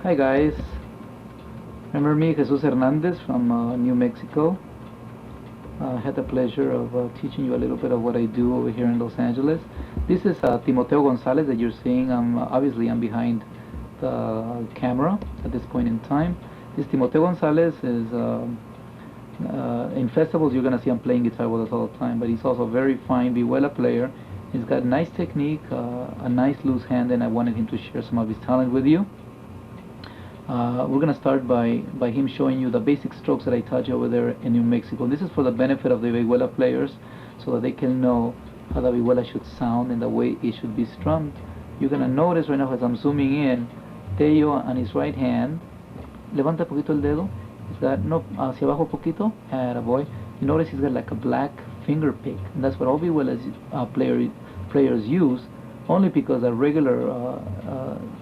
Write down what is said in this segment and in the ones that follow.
Hi guys, remember me, Jesus Hernandez from New Mexico. I had the pleasure of teaching you a little bit of what I do over here in Los Angeles. This is Timoteo Gonzalez that you're seeing. Obviously I'm behind the camera at this point in time. This Timoteo Gonzalez is in festivals you're gonna see him playing guitar with us all the time, but he's also a very fine vihuela player. He's got nice technique, a nice loose hand, and I wanted him to share some of his talent with you. We're going to start by him showing you the basic strokes that I taught you over there in New Mexico. And this is for the benefit of the vihuela players so that they can know how the vihuela should sound and the way it should be strummed. You're going to notice right now as I'm zooming in, Tello on his right hand, levanta poquito el dedo, he's got, no, hacia abajo poquito, boy. You notice he's got like a black finger pick, and that's what all vihuelas players use, only because a regular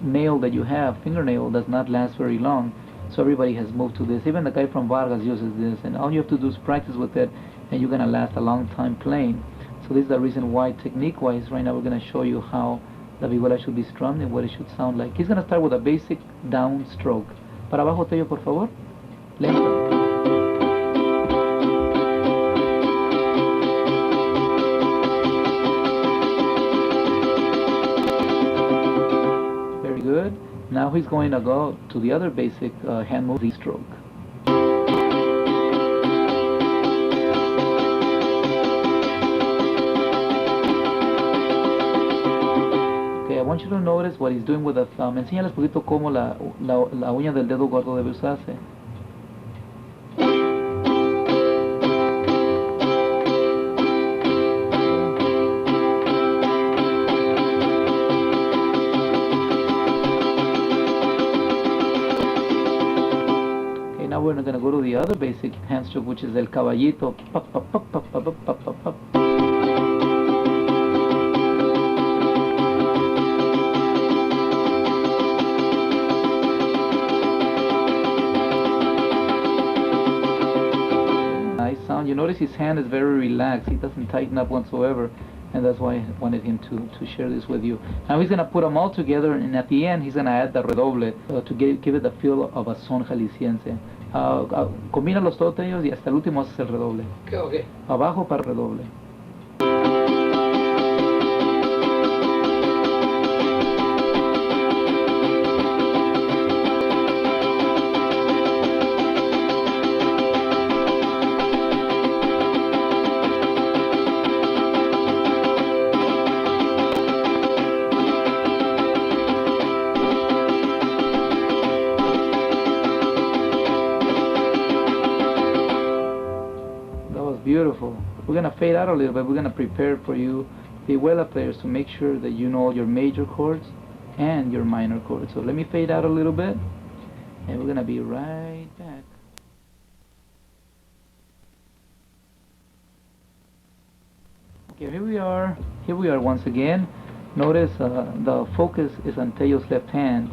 nail that you have, fingernail, does not last very long. So everybody has moved to this. Even the guy from Vargas uses this, and all you have to do is practice with it, and you're going to last a long time playing. So this is the reason why, technique-wise, right now we're going to show you how the vihuela should be strummed and what it should sound like. He's going to start with a basic down stroke. Para abajo, Tello, por favor. Lento. Good. Now he's going to go to the other basic hand move, the stroke. Okay, I want you to notice what he's doing with the thumb. Enséñales un poquito cómo la uña del dedo gordo debe usarse. Now we're going to go to the other basic hand stroke, which is el caballito. Pop, pop, pop, pop, pop, pop, pop, pop. Nice sound. You notice his hand is very relaxed. He doesn't tighten up whatsoever, and that's why I wanted him to share this with you. Now he's going to put them all together, and at the end he's going to add the redoble to give it the feel of a son jalisciense. Combínalos todos ellos y hasta el último haces el redoble. Okay. Abajo para redoble. Beautiful. We're going to fade out a little bit. We're going to prepare for you, the vihuela players, to make sure that you know your major chords and your minor chords. So let me fade out a little bit, and we're going to be right back. Okay, here we are. Here we are once again. Notice the focus is on Tello's left hand.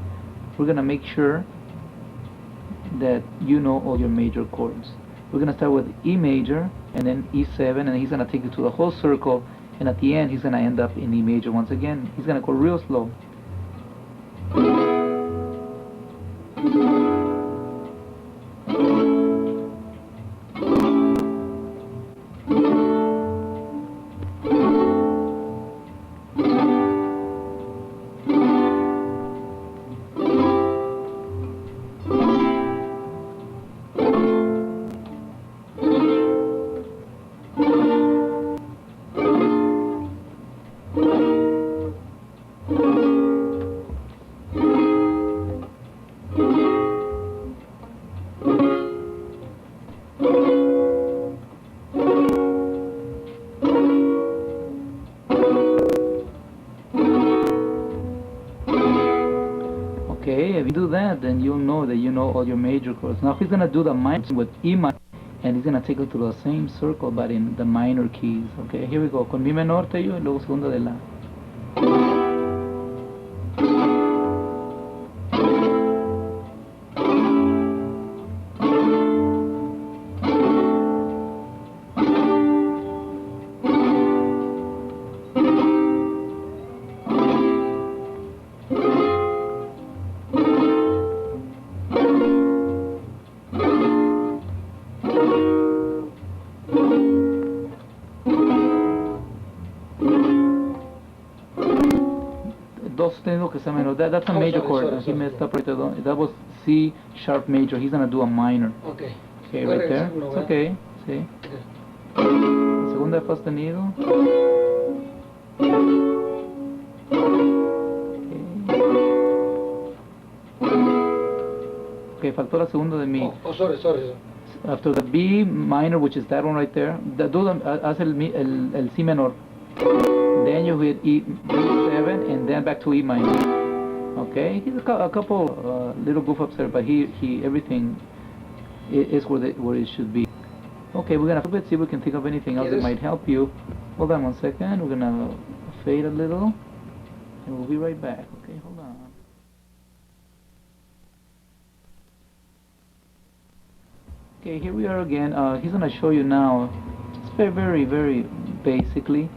We're going to make sure that you know all your major chords. We're going to start with E major, and then E7, and he's going to take you to the whole circle, and at the end he's going to end up in E major once again. He's going to go real slow. Okay, if you do that, then you'll know that you know all your major chords. Now he's going to do the minor with E minor, and he's going to take it to the same circle, but in the minor keys. Okay, here we go. Con Mi menor, Tello, y luego segunda de La. do sostenido que está menor. That's a major chord. He messed up right there. That was C sharp major. He's gonna do a minor. Okay. Okay, right there. It's okay. See. Segunda de fa sostenido. Okay, faltó la segunda de mi. Oh, sorry. After the B minor, which is that one right there, haz el C menor. Then you hit E7 and then back to E minor. Okay, he's a couple little goof ups there, but he everything is where it should be. Okay, we're gonna flip it, see if we can think of anything else that might help you. Hold on 1 second. We're gonna fade a little, and we'll be right back. Okay, hold on. Okay, here we are again. He's gonna show you now, just very basically,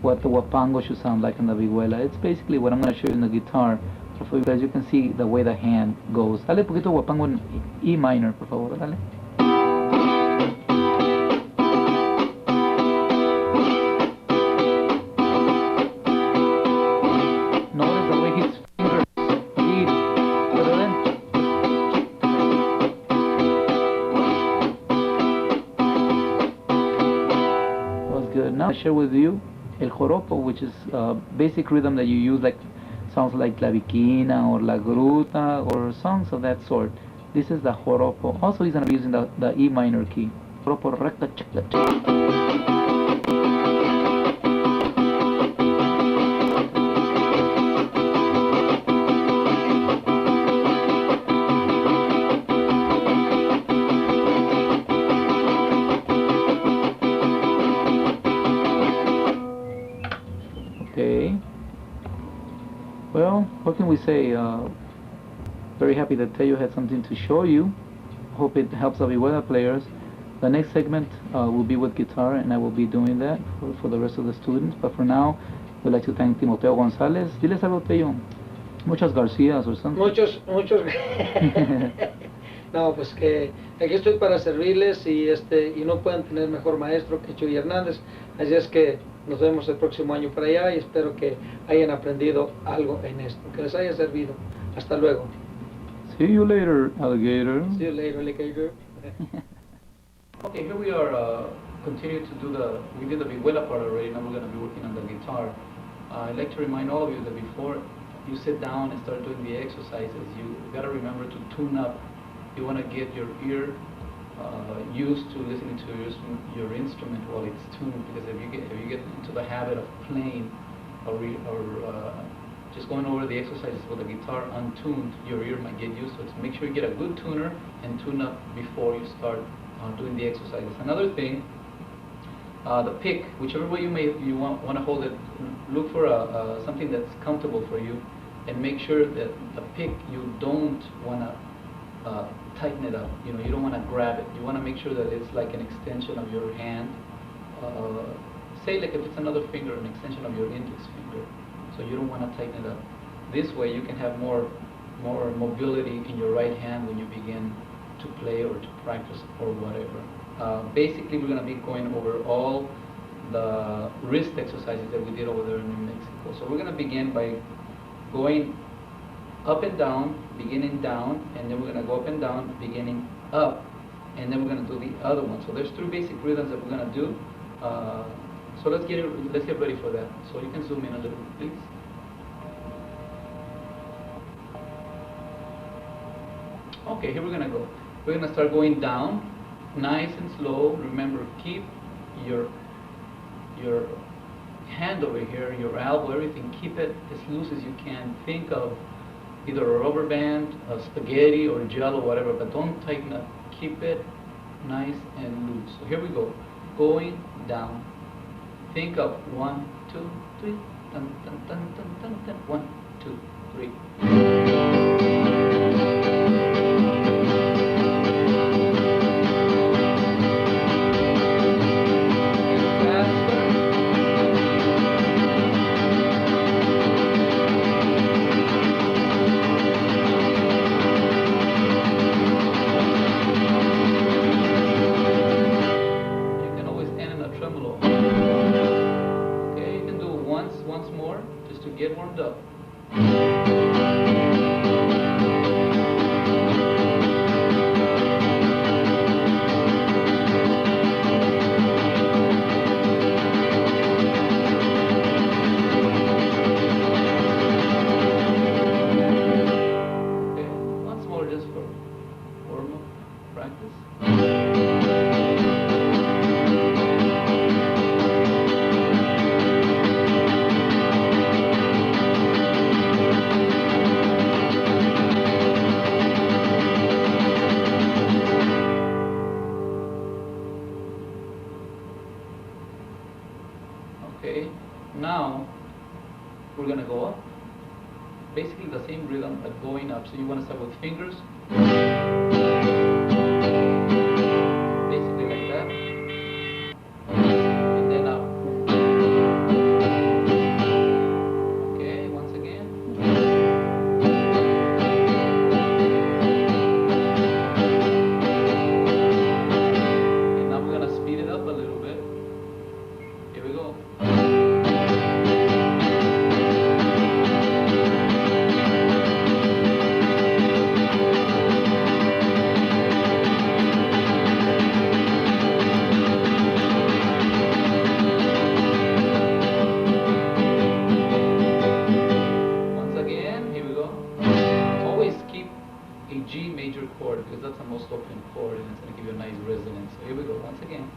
what the huapango should sound like in the vihuela. It's basically what I'm gonna show you in the guitar. So for you guys, you can see the way the hand goes. Dale un poquito huapango en E minor, por favor, dale. Notice the way his fingers lead. Was good. Now I'll share with you el joropo, which is basic rhythm that you use, like songs like La Viquina or La Gruta or songs of that sort. This is the joropo. Also, he's gonna be using the E minor key. Joropo recta chicla. Okay. Well, what can we say? Very happy that Teo had something to show you. Hope it helps the vihuela players. The next segment will be with guitar, and I will be doing that for the rest of the students. But for now, we'd like to thank Timoteo González. Diles algo, Teo. Muchas Garcías or something. Muchos. No, pues que aquí estoy para servirles y no pueden tener mejor maestro que Chuy Hernández. Así es que nos vemos el próximo año para allá y espero que hayan aprendido algo en esto, que les haya servido. Hasta luego. See you later, alligator. See you later, alligator. Okay, here we are, continue to do we did the vihuela part already, now we're going to be working on the guitar. I'd like to remind all of you that before you sit down and start doing the exercises, you got to remember to tune up. You want to get your ear used to listening to your instrument while it's tuned, because if you get into the habit of playing or just going over the exercises with the guitar untuned, your ear might get used to it. So make sure you get a good tuner and tune up before you start doing the exercises. Another thing, the pick, whichever way you want to hold it, look for something that's comfortable for you, and make sure that the pick, you don't want to tighten it up. You don't want to grab it. You want to make sure that it's like an extension of your hand. Say like if it's another finger, an extension of your index finger. So you don't want to tighten it up. This way you can have more mobility in your right hand when you begin to play or to practice or whatever. Basically, we're going to be going over all the wrist exercises that we did over there in New Mexico. So we're going to begin by going up and down, beginning down, and then we're going to go up and down, beginning up, and then we're going to do the other one. So there's 3 basic rhythms that we're going to do. So let's get ready for that. So you can zoom in a little bit, please. Okay, here we're going to go. We're going to start going down, nice and slow. Remember, keep your hand over here, your elbow, everything, keep it as loose as you can. Think of either a rubber band, a spaghetti, or gel, or whatever, but don't tighten up. Keep it nice and loose. So here we go. Going down. Think of 1, 2, 3. Dun, dun, dun, dun, dun, dun. 1, 2, 3. Once more, just to get warmed up. Once more just for warm-up practice. Okay, now we're gonna go up. Basically the same rhythm but going up. So you want to start with fingers. Basically like that. And then up. Okay, once again. And now we're gonna speed it up a little bit. Here we go. G major chord, because that's the most open chord and it's going to give you a nice resonance. So here we go, once again.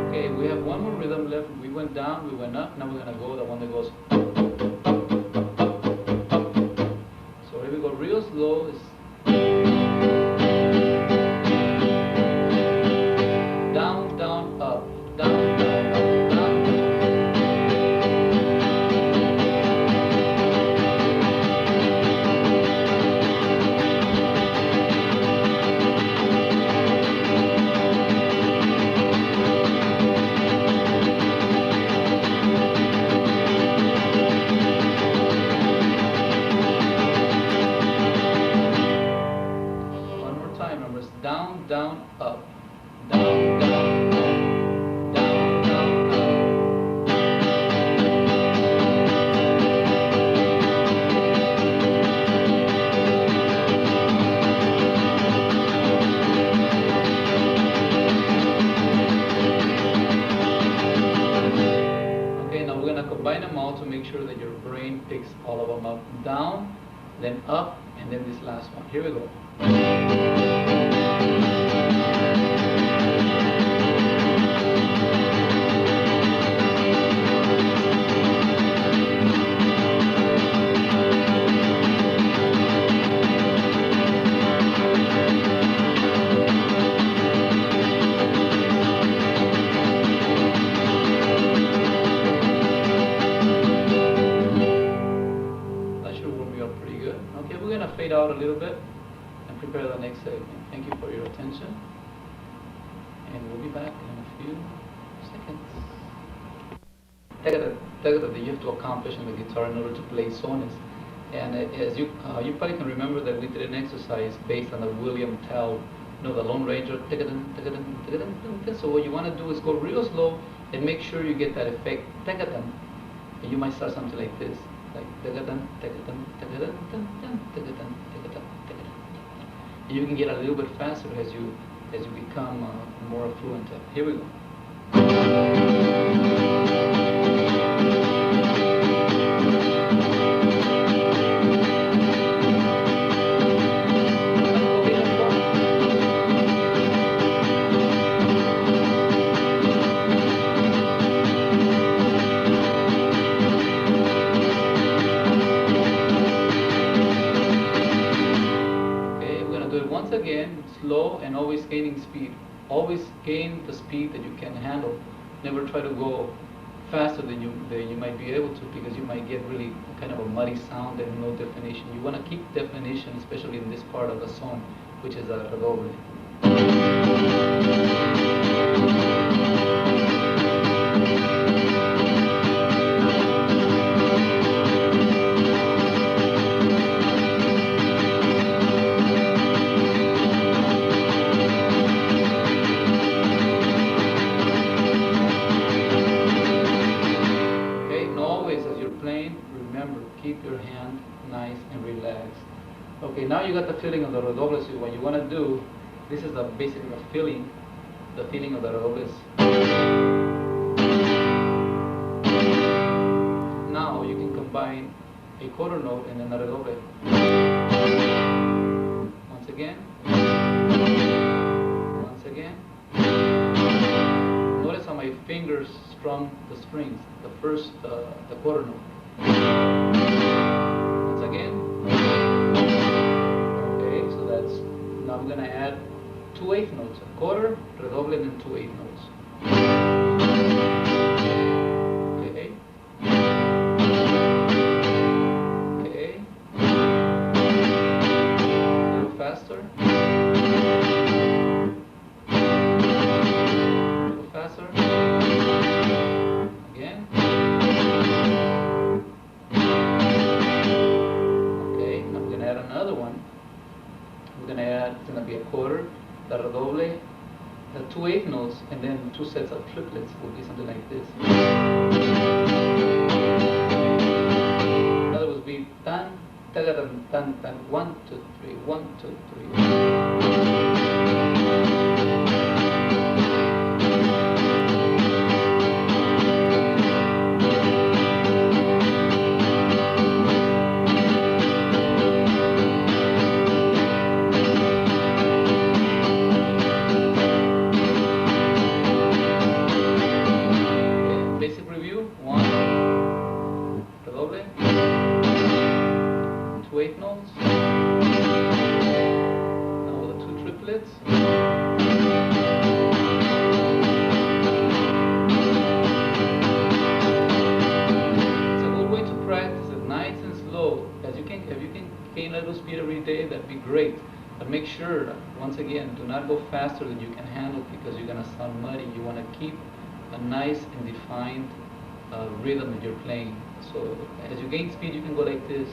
Okay, we have one more rhythm left. We went down, we went up, now we're going to go the one that goes real slow is down, down, up, down, down, up, down. Down, down, up, down, down, up, down, down, up. Okay, now we're going to combine them all to make sure that your brain picks all of them up. Down, then up, and then this last one. Here we go. Fade out a little bit and prepare the next segment. Thank you for your attention, and we'll be back in a few seconds. That you have to accomplish on the guitar in order to play sonas. And as you probably can remember that we did an exercise based on the William Tell, the Lone Ranger. So what you want to do is go real slow and make sure you get that effect. And you might start something like this. And you can get a little bit faster as you become more fluent. Here we go. Once again, slow and always gaining speed. Always gain the speed that you can handle. Never try to go faster than you might be able to, because you might get really kind of a muddy sound and no definition. You want to keep definition, especially in this part of the song, which is a redoble. playing, remember, keep your hand nice and relaxed. Okay, now you got the feeling of the redoble, so what you want to do, this is basically the feeling of the redobles. Now you can combine a quarter note and then a redoble. Once again. Once again. Notice how my fingers strum the strings, the first, the quarter note. Once again. Okay, so that's, now I'm going to add 2/8 notes, a quarter, redoble, and then 2/8 notes. Okay. Okay. A little faster. Faster. Again. Okay, I'm going to add another one. I'm going to add, it's going to be a quarter, the redoble, the 2/8 notes, and then 2 sets of triplets will be something like this. In other words, be tan, tagadan, tan, tan, 1, 2, 3, 1, 2, 2/8 notes. Now the 2 triplets. It's a good way to practice it, nice and slow. If you can gain a little speed every day, that'd be great. But make sure, once again, do not go faster than you can handle, because you're gonna sound muddy. You want to keep a nice and defined rhythm that you're playing. So as you gain speed, you can go like this.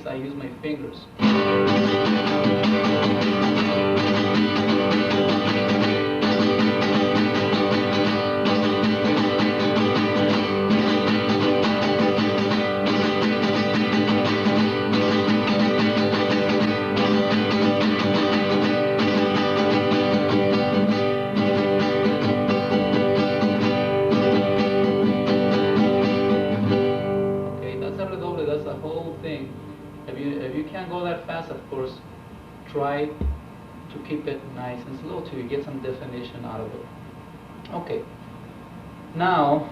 I use my fingers. Okay, that's a redoble, that's the whole thing. If you can't go that fast, of course, try to keep it nice and slow till you get some definition out of it. Okay, now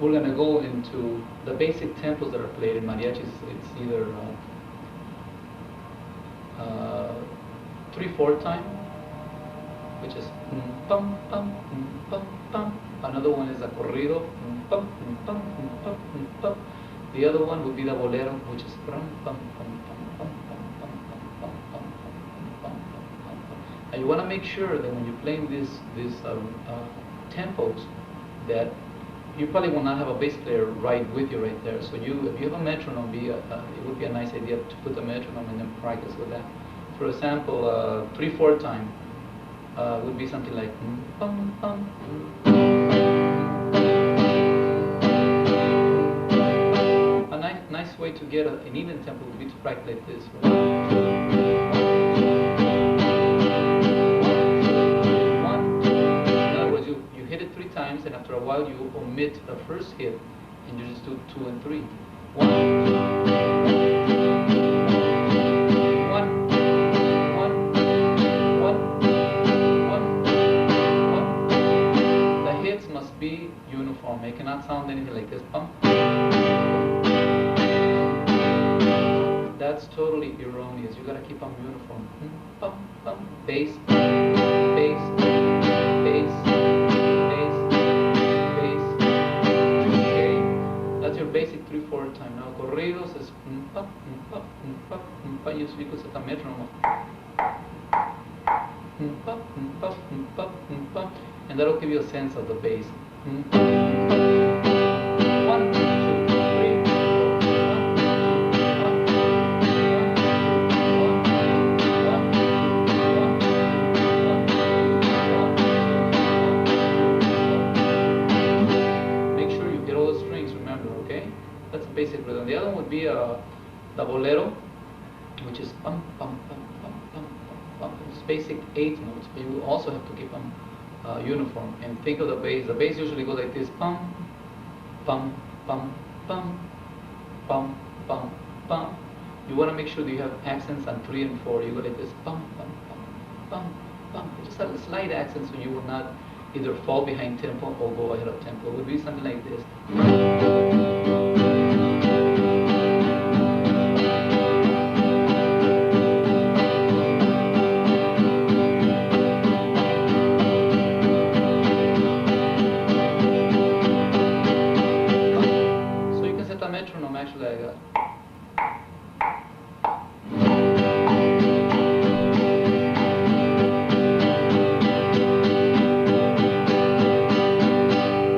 we're going to go into the basic tempos that are played in mariachis. It's either 3/4 time, which is pum pum pum pum. Another one is a corrido, pum pum pum pum. The other one would be the bolero, which is pum pum pum pum pum pum pum pum pum pum pum. And you want to make sure that when you're playing these tempos, that you probably will not have a bass player right with you right there. So if you have a metronome, it would be a nice idea to put the metronome and then practice with that. For example, 3/4 time would be something like pum pum. A nice way to get an even tempo would be to practice like this. 1, 2, 1, 2. In other words, you hit it 3 times, and after a while you omit the first hit, and you just do 2 and 3. 1, 2, 1, 1, 1, 1. The hits must be uniform. It cannot sound anything like this. Pump. That's totally erroneous. You gotta keep them uniform. Bum, bum, bass, bass, bass, bass, bass, corridos es pa, pa, pa, pa, you could set a metronome pa, pa, pa, pa, and that'll give you a sense of the bass. 1, 2, 3, 4. Make sure you get all the strings, remember, okay? That's a basic rhythm. The other one would be the bolero, which is pum, pum, pum, pum, pum, pum, pum. It's basic 8 notes, but you also have to keep them uniform. And think of the bass. The bass usually goes like this: pum, pum, pum, pum, pum, pum, pum. You want to make sure that you have accents on 3 and 4. You go like this: pum, pum, pum, pum, pum. Just have a slight accent, so you will not either fall behind tempo or go ahead of tempo. It would be something like this. Metronome actually like that.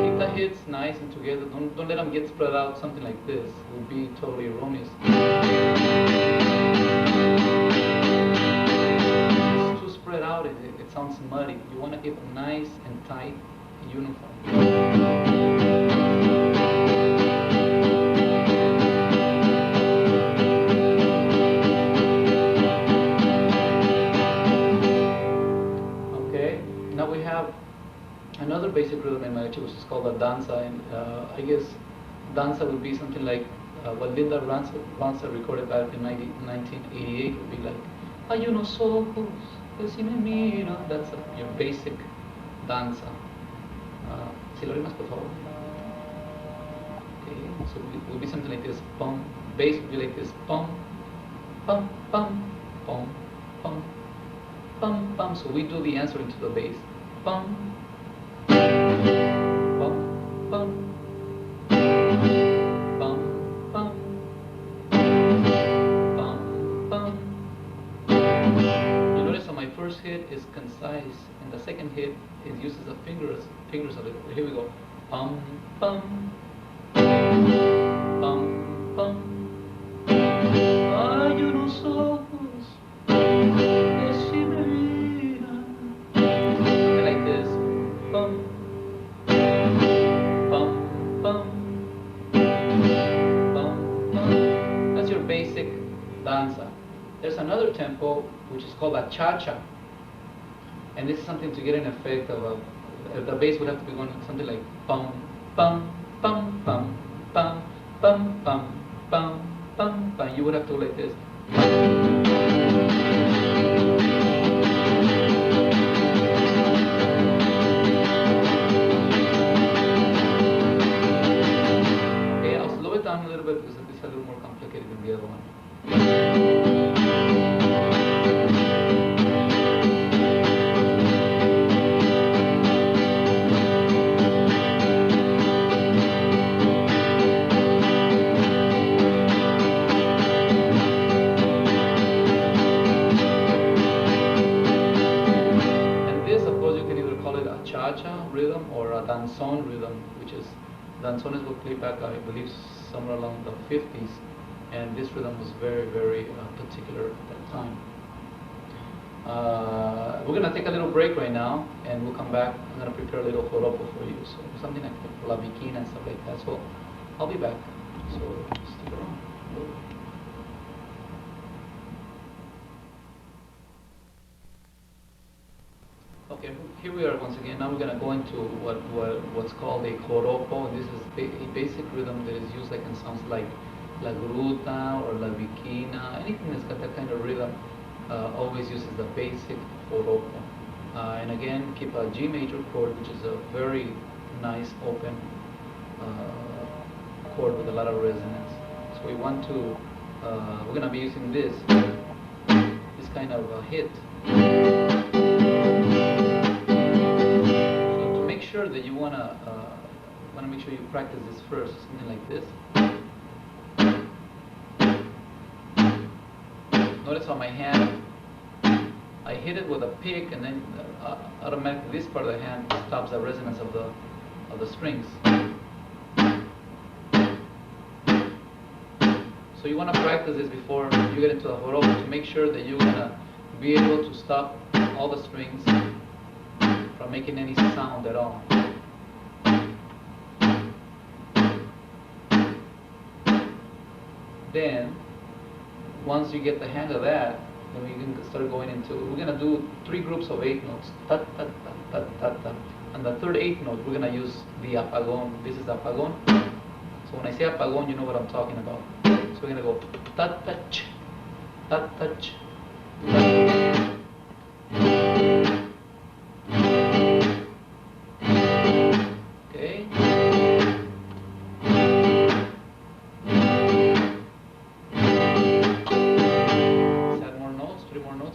Keep the hits nice and together. Don't let them get spread out. Something like this would be totally erroneous. It's too spread out. It sounds muddy. You want to keep them nice and tight and uniform. Another basic rhythm in mariachi, which is called a danza, and I guess danza would be something like what Linda Ronstadt recorded back in 1988 would be like, hay unos ojos que si me miran. That's your basic danza. Si lo rimas, por favor. Okay, so it would be something like this. Pum. Bass would be like this. Pum, pum, pum, pum, pum, pum, pum. So we do the answer into the bass. Pum. Bum, bum, bum, bum, bum, bum. You notice that my first hit is concise, and the second hit it uses the fingers a little. Here we go. Bum, bum, bum, bum. Hay unos ojos que si me miran. I like this. Bum. That's your basic danza. There's another tempo which is called a cha-cha, and this is something to get an effect of the bass would have to be going something like pum pum pum pum pum pum pum pum pum pum. You would have to go like this. Down a little bit because it's a little more complicated than the other one. And this, of course, you can either call it a cha-cha rhythm or a danzón rhythm, which is danzones were played back, I believe, somewhere along the 50s, and this rhythm was very, very particular at that time. We're going to take a little break right now, and we'll come back. I'm going to prepare a little joropo for you, so something like la viquina and stuff like that. So I'll be back, so stick around. Okay, here we are once again. Now we're going to go into what's called a joropo. This is a basic rhythm that is used like in songs like La Gruta or La Viquina. Anything that's got that kind of rhythm always uses the basic joropo. And again, keep a G major chord, which is a very nice open chord with a lot of resonance. So we want to, we're going to be using this kind of a hit. Sure that you want to make sure you practice this first, something like this. notice on my hand, I hit it with a pick, and then automatically this part of the hand stops the resonance of the strings. So you want to practice this before you get into the joropo to make sure that you're gonna be able to stop all the strings from making any sound at all. Then, once you get the hang of that, then we can start going into, we're going to do 3 groups of 8 notes. Ta, ta, ta, ta, ta, ta. And the third 8th note, we're going to use the apagón. This is the apagón. So when I say apagón, you know what I'm talking about. So we're going to go ta, ta, ch, ta, ta, ch, ta, ta. Okay.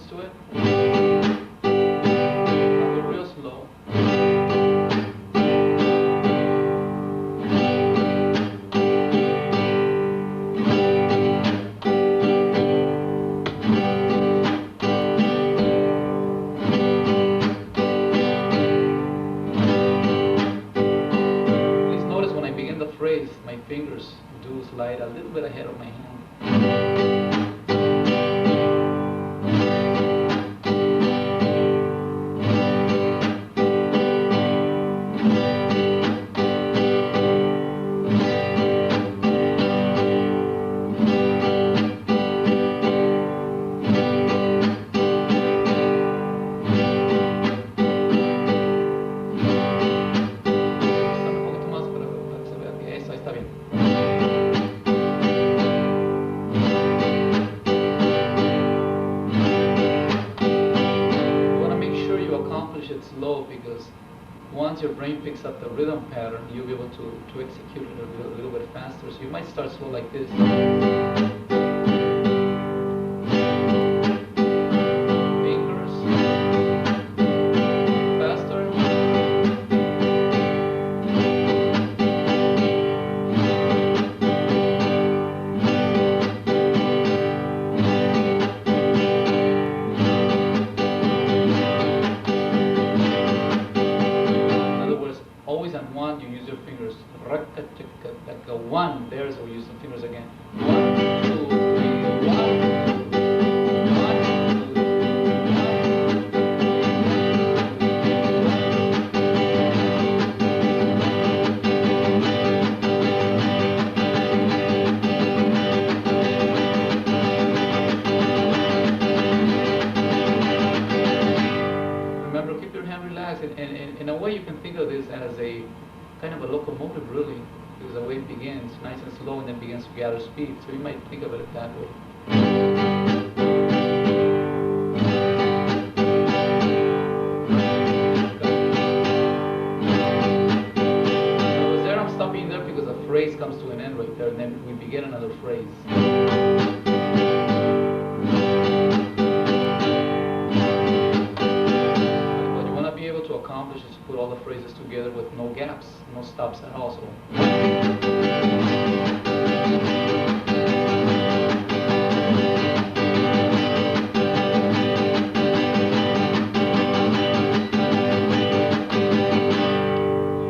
To it. I'll go real slow. Please notice when I begin the phrase, my fingers do slide a little bit ahead of my hand. Slow, because once your brain picks up the rhythm pattern, you'll be able to execute it a little bit faster. So you might start slow like this. Fingers. Faster. Always on one, you use your fingers. Like a one, there's where we use some fingers again. 1, 2, 3, 1, 2, 1, 2, 3, 1. Remember, keep your hand relaxed, and in a way you can think of this as a kind of a locomotive, really, because the way it begins nice and slow and then begins to gather speed. So you might think of it that way. Now, there I'm stopping there because the phrase comes to an end right there, and then we begin another phrase. To accomplish is to put all the phrases together with no gaps, no stops at all. So. I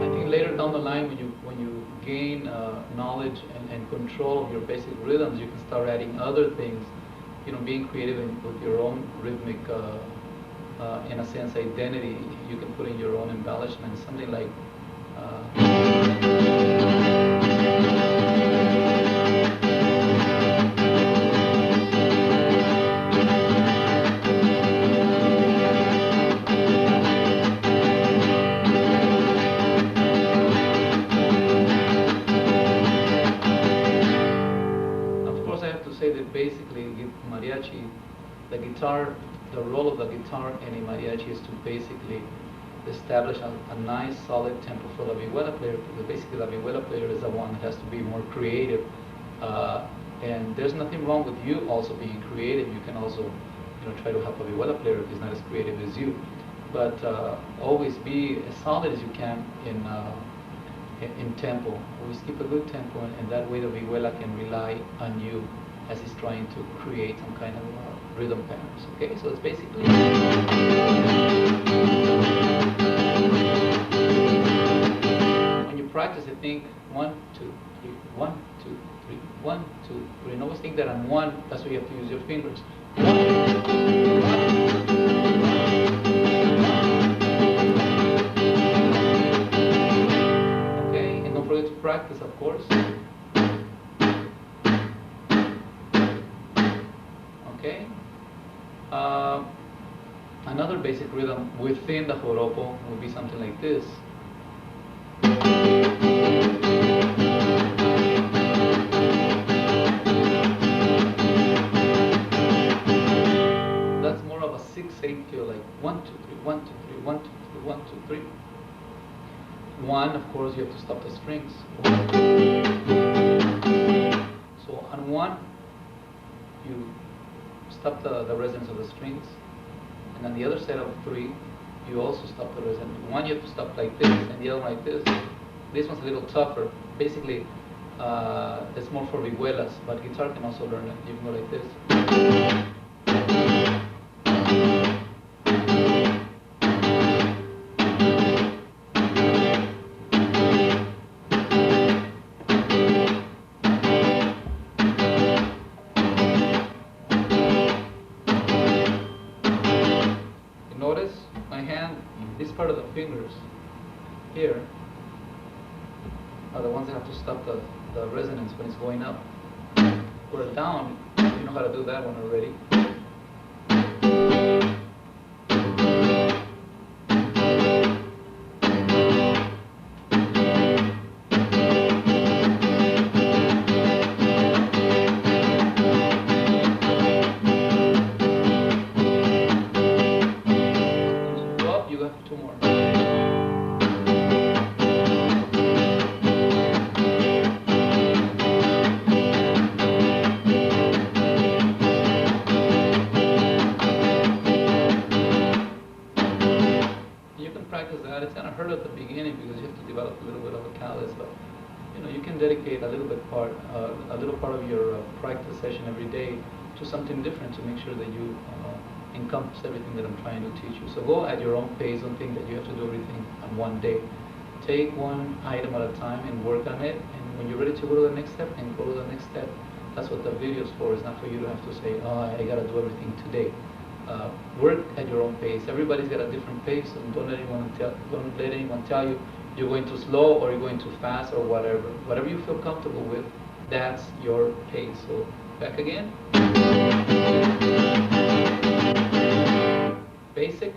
think later down the line, when you gain knowledge and control of your basic rhythms, you can start adding other things. You know, being creative with your own rhythmic. In a sense, identity. You can put in your own embellishment, something like of course, I have to say that basically mariachi, the guitar, the role of the guitar in a mariachi is to basically establish a nice solid tempo for the vihuela player, because basically the vihuela player is the one that has to be more creative, and there's nothing wrong with you also being creative. You can also, you know, try to help a vihuela player if he's not as creative as you, but always be as solid as you can in tempo. Always keep a good tempo, and that way the vihuela can rely on you as he's trying to create some kind of rhythm patterns. Okay, so it's basically when you practice, you think 1, 2, 3, 1, 2, 3, 1, 2, 3, and always think that on 1, that's where you have to use your fingers. Okay, and don't forget to practice, of course. Okay. Another basic rhythm within the joropo would be something like this. That's more of a 6/8 feel, like 1, 2, 3, 1, 2, 3, 1, 2, 3, 1, 2, 3. 1, of course, you have to stop the strings. So on 1, you stop the resonance of the strings, and on the other side of 3, you also stop the resonance. 1 you have to stop like this, and the other one like this. This one's a little tougher. Basically, it's more for vihuelas, but guitar can also learn it. You can go like this. Notice my hand, this part of the fingers here are the ones that have to stop the resonance when it's going up. Or down, you know how to do that one already. It's kind of hard at the beginning because you have to develop a little bit of a callus, but you can dedicate a little part of your practice session every day to something different to make sure that you encompass everything that I'm trying to teach you. So go at your own pace. Don't think that you have to do everything on one day. Take one item at a time and work on it. And when you're ready to go to the next step, and go to the next step. That's what the video's for. It's not for you to have to say, oh, I got to do everything today. Work at your own pace. Everybody's got a different pace, and don't let anyone tell you you're going too slow or you're going too fast or whatever. Whatever you feel comfortable with, that's your pace. So back again. Basic.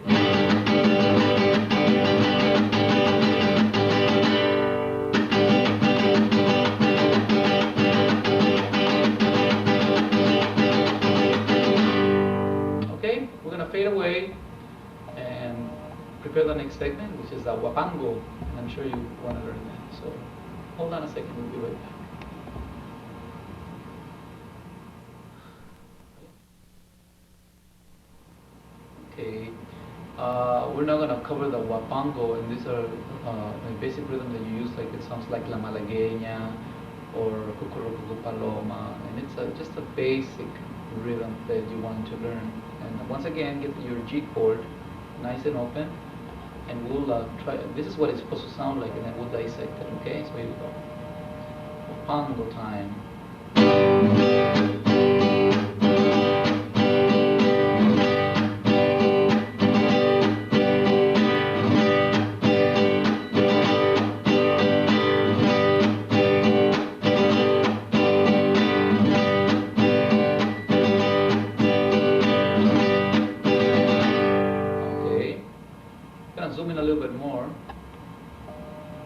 Fade away and prepare the next segment, which is the wapango, and I'm sure you want to learn that. So hold on a second, we'll be right back. Okay, we're now going to cover the wapango, and these are the basic rhythm that you use, like it sounds like La Malagueña or Cucurucucu Paloma, and it's just a basic rhythm that you want to learn. And once again, get your G chord nice and open, and we'll try. This is what it's supposed to sound like, and then we'll dissect it. Okay, so here we go. Wapango time. Zoom in a little bit more,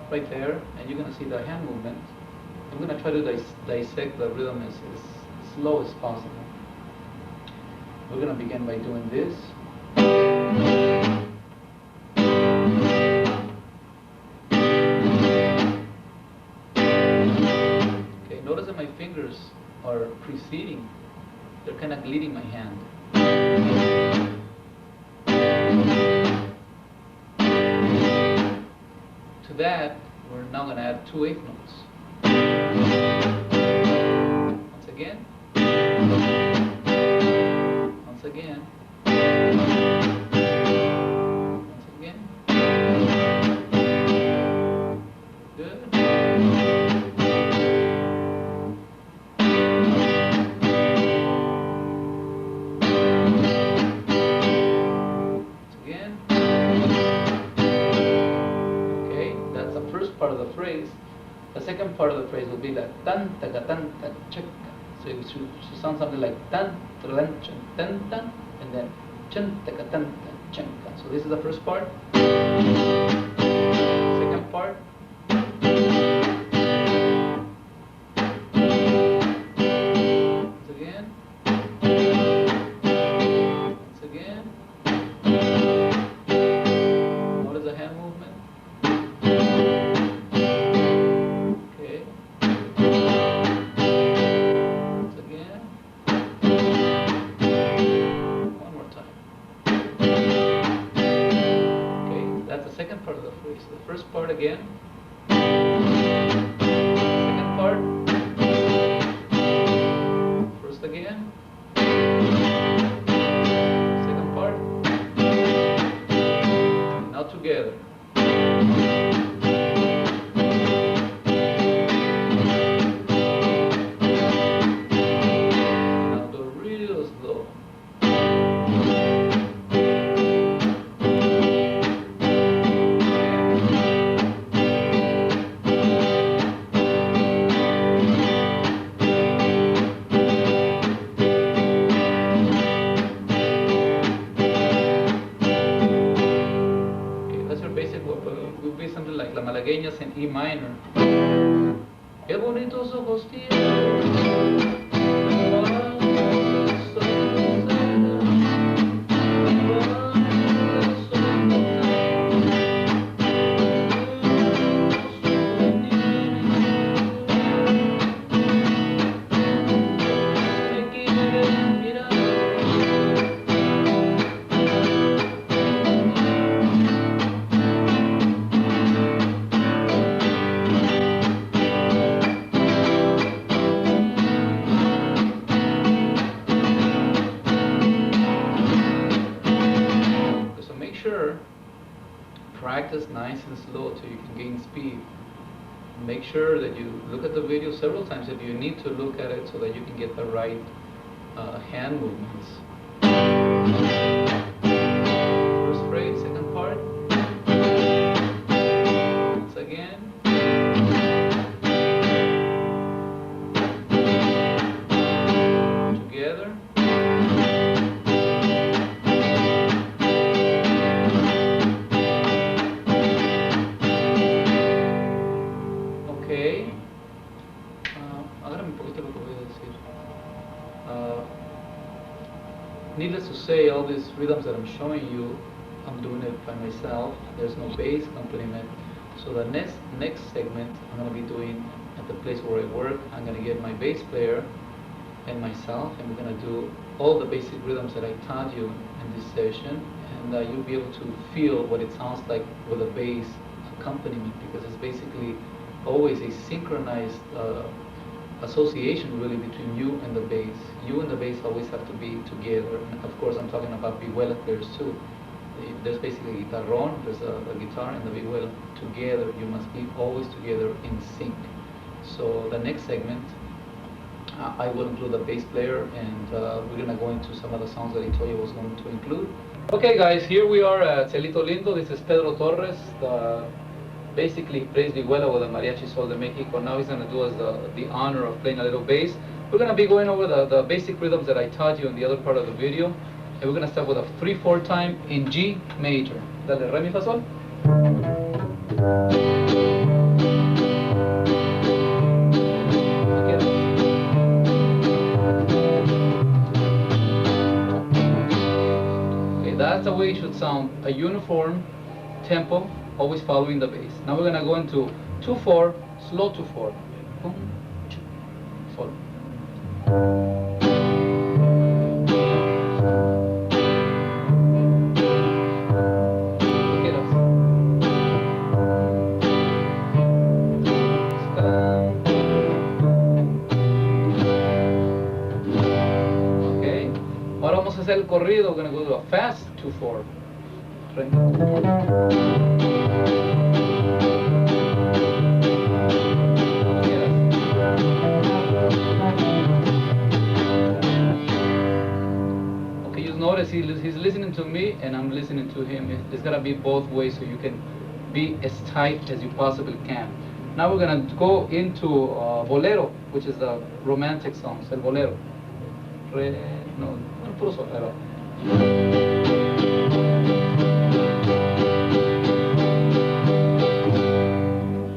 right there, and you're going to see the hand movement. I'm going to try to dissect the rhythm as slow as possible. We're going to begin by doing this. Okay, notice that my fingers are preceding, they're kind of leading my hand. To that, we're now going to add 2/8 notes. Once again. Once again. Once again. Good. Once again. Okay, that's the first part of the phrase. The second part of the phrase will be like tan taga tan ta chaka. So it should sound something like tan tan tan tan, and then chan taga tan ta chanka. So this is the first part. Second part. Once again. Once again. Notice the hand movement. Okay. Once again. One more time. Okay, that's the second part of the phrase. So the first part again. Second part. First again. Second part. Now together. Now go real slow. Okay, that's your basic will be something like La Malagueñas in E minor. Qué bonitos ojos tienes. So make sure practice nice and slow till you can gain speed. Make sure that you look at the video several times if you need to look at it so that you can get the right hand movements. First phrase, second part. Once again. Together. Okay. Hágame un poquito lo que voy a decir. Needless to say, all these rhythms that I'm showing you, I'm doing it by myself. There's no bass accompaniment. So the next segment I'm going to be doing at the place where I work. I'm going to get my bass player and myself, and we're going to do all the basic rhythms that I taught you in this session, and you'll be able to feel what it sounds like with a bass accompaniment, because it's basically always a synchronized association really between you and the bass. You and the bass always have to be together. And of course, I'm talking about vihuela players too. There's basically guitarron, there's a guitar and the vihuela together. You must be always together in sync. So the next segment, I will include the bass player, and we're gonna go into some of the songs that I told you I was going to include. Okay guys, here we are at Celito Lindo. This is Pedro Torres, basically plays vihuela with the Mariachi Sol de Mexico. Now he's gonna do us the honor of playing a little bass. We're gonna be going over the basic rhythms that I taught you in the other part of the video. And we're gonna start with a 3/4 time in G major. Dale, re, mi, fa, sol. That's the way it should sound, a uniform tempo, always following the bass. Now we're gonna go into 2/4, slow 2/4. Boom, sol. hacer el corrido, we're going to go to a fast 2/4. Okay, you notice he's listening to me and I'm listening to him. It's got to be both ways so you can be as tight as you possibly can. Now we're going to go into bolero, which is the romantic songs, el bolero. No, puro solero.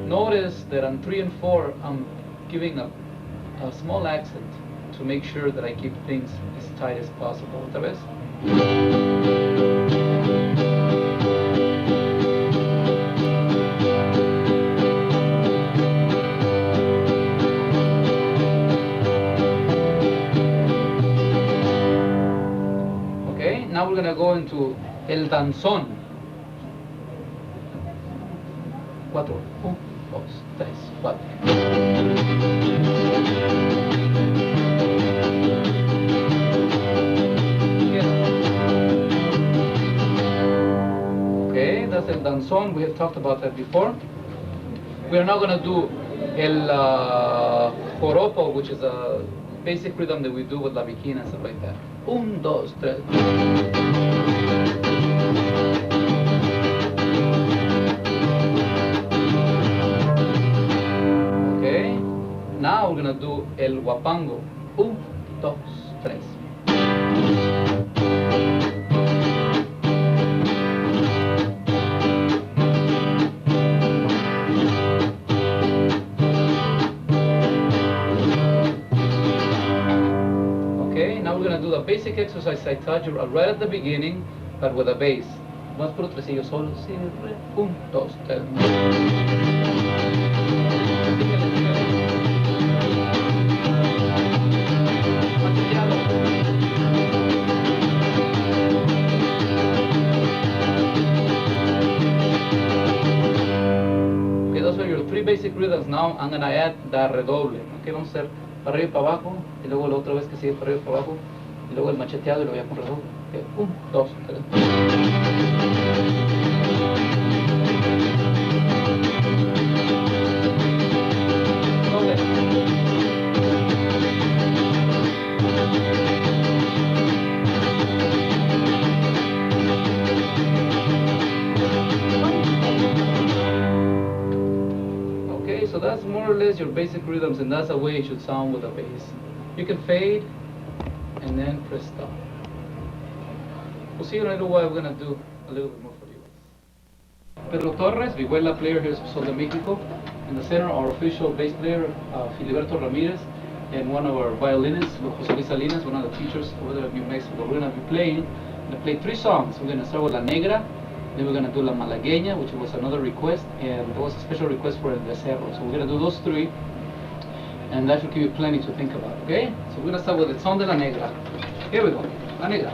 Notice that on 3 and 4, I'm giving a small accent to make sure that I keep things as tight as possible. Otra vez. Okay, now we're gonna go into el danzón. 4, 1, 2, 3, 4. Okay, that's el danzón. We have talked about that before. We are now going to do el joropo, which is a basic rhythm that we do with la viquina and stuff like that. 1, 2, 3. Now we're gonna do el guapango. 1, 2, 3. Okay, now we're gonna do the basic exercise I taught you right at the beginning, but with a bass. Vamos por tresillo solo. 1, 2, 3. Okay, those are your 3 basic rhythms. Now I'm gonna add the redoble. Okay, vamos a hacer para arriba y para abajo, y luego la otra vez que sigue para arriba y para abajo, y luego el macheteado y luego ya con redoble. Okay, 1, 2, 3. Okay, so that's more or less your basic rhythms, and that's the way it should sound with a bass. You can fade and then press stop. We'll see in a little while. We're going to do a little bit more for you. Pedro Torres, vihuela player here at Sol de Mexico. In the center, our official bass player, Filiberto Ramirez, and one of our violinists, Jose Luis Salinas, one of the teachers over there in New Mexico. We're going to be playing. We're going to play 3 songs. We're going to start with La Negra, then we're going to do La Malagueña, which was another request, and there was a special request for El Becerro. So we're going to do those 3, and that should give you plenty to think about, okay? So we're going to start with El Son de La Negra. Here we go, La Negra.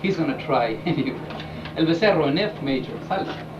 he's gonna try anyway. El becerro en F major, sale.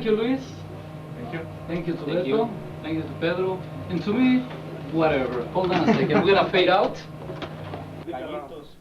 Thank you, Luis. Thank you. Thank you to Thank Beto. you. Thank you to Pedro. And to me, whatever. Hold on a second. We're gonna fade out. Gallitos.